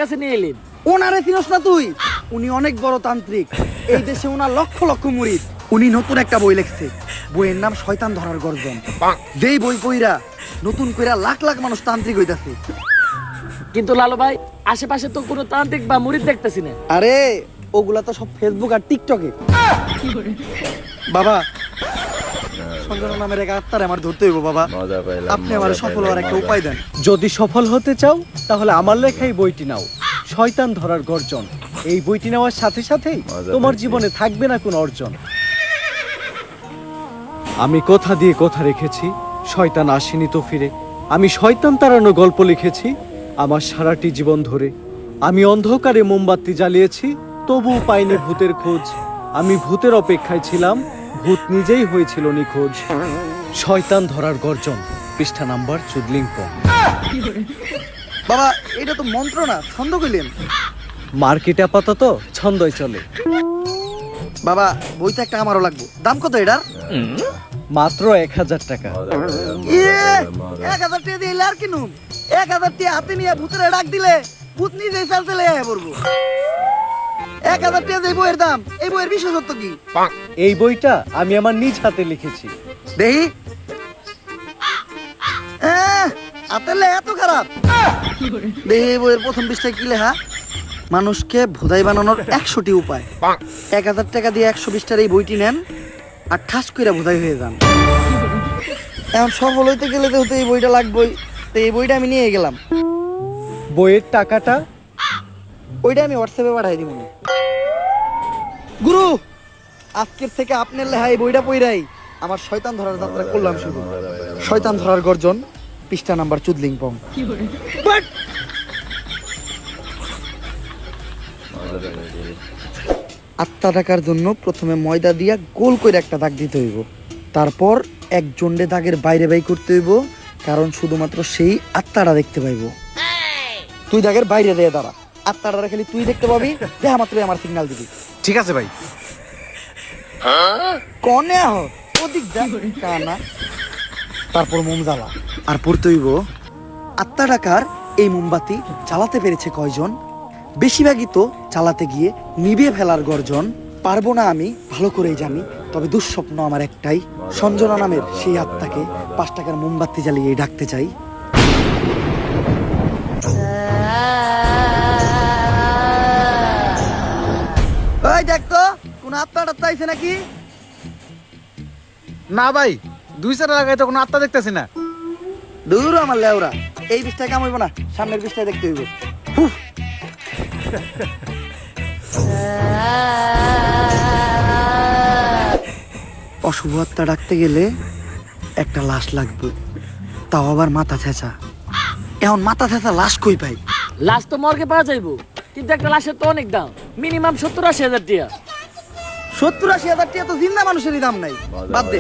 কাছে নিয়ে এলেন? ওনারে চিনস না তুই? উনি অনেক বড় তান্ত্রিক, এই দেশে ওনার লক্ষ লক্ষ মুরিদ। উনি নতুন একটা বই লিখছে, বইয়ের নাম শয়তান ধরার গর্জন। যেই বই পইরা নতুন কইরা লাখ লাখ মানুষ তান্ত্রিক হইতাছে। কিন্তু লালু ভাই, আশেপাশে তো কোনো তান্ত্রিক বা মুরিদ দেখতেছি না। আরে ওগুলা তো সব ফেসবুক আর টিকটকে। বাবা, সঞ্জনা নামের এক আত্মারে আমার ধরতে হইব বাবা। আপনি আমার সফল হওয়ার একটা উপায় দেন। যদি সফল হতে চাও তাহলে আমার লেখা এই বইটি নাও, শয়তান ধরার গর্জন। এই বইটি নেওয়ার সাথে সাথেই তোমার জীবনে থাকবে না কোনো অর্জন। আমি কথা দিয়ে কথা রেখেছি, শয়তান আসেনি তো ফিরে। আমি শয়তান তাড়ানো গল্প লিখেছি আমার সারাটি জীবন ধরে। আমি অন্ধকারে মোমবাতি জ্বালিয়েছি, তবুও পাইনি ভূতের খোঁজ। আমি ভূতের অপেক্ষায় ছিলাম, ভূত নিজেই হয়েছিল নিখোঁজ। শয়তান ধরার গর্জন, পৃষ্ঠা নাম্বার চুদলিংপং। বাবা, এটা তো মন্ত্র না, ছন্দ কইলেন। মার্কেটে আপাতত ছন্দই চলে। বাবা, বইটা একটা আমারও লাগবে। দাম কত এটার? মাত্র 1000 টাকা। 1000 টাকা দিয়ে আর কিনুম? 1000 টাকা হাতে নিয়ে ভূতের ডাক দিলে ভূত নিজেই চাল চলে আয় পড়বো। 1000 টাকা দিয়ে বইয়ের দাম, এই বইয়ের বিশেষত্ব কি? এই বইটা আমি আমার নিজ হাতে লিখেছি। দেহি আতেলে এত খারাপ? দেহি বইয়ের প্রথম পৃষ্ঠায় কি লেখা? মানুষকে ভোদাই বানানোর 100টি উপায়। 1000 টাকা দিয়ে 120টার এই বইটি নেন আর ঠাস কইরা ভোদাই হয়ে যান। এখন সফল হইতে গেলে তো এই বইটা লাগবেই, তো এই বইটা আমি নিয়ে গেলাম। বইয়ের টাকাটা? ওইটা আমি হোয়াটসঅ্যাপে পাঠাই দিব। গুরু, আজকের থেকে আপনার লেখা এই বইটা পইরাই আমার শয়তান ধরার যাত্রা করলাম শুরু। শয়তান ধরার গর্জন, পৃষ্ঠা নাম্বার চুদলিংপং। আত্মা ডাকার জন্য প্রথমে ময়দা দিয়া গোল করে একটা দাগ দিতে হইব, তারপর এক জন্ডে দাগের বাইরে বাই করতে হইব, কারণ শুধুমাত্র সেই আত্মাটা দেখতে পাইব। তুই দাগের বাইরে দিয়ে দাঁড়া, আত্মাটা খালি তুই দেখতে পাবি, দেখা মাত্রই আমার সিগন্যাল দিবি। ঠিক আছে ভাই। কনে আহ ওদিক যা কানা। তারপর মোম জ্বালা আর পড়তে হইব, আত্মা ডাকার এই মোমবাতি জ্বালাতে পেরেছে কয়জন? বেশিরভাগই তো চালাতে গিয়ে নিভিয়ে ফেলার গর্জন। পারবো না আমি ভালো করেই জানি, তবে দুঃস্বপ্ন আমার একটাই, সঞ্জনা নামের সেই আত্মাকে 5 টাকার মোমবাতি জ্বালিয়ে ডাকতে চাই। ওই দেখ তো কোন আত্মাটা আইছে নাকি? না ভাই, 2 লাগাই তো কোনো আত্মা দেখতেছি না। দূর আমার লেওরা, এই বিষটা কাম হইব না, সামনের বিষটা দেখতে হইব। অশুভ আত্মা ডাকতে গেলে একটা লাশ লাগবে, তাও আবার মাথা ছেঁচা। এখন মাথা ছেঁচা লাশ কই পাই? লাশ তো মর্গে পাওয়া যাইবো, কিন্তু একটা লাশের তো অনেক দাম, মিনিমাম 70-80 হাজার টাকা। 70-80 হাজার টাকা তো জিন্দা মানুষেরই দাম নাই, বাদ দে।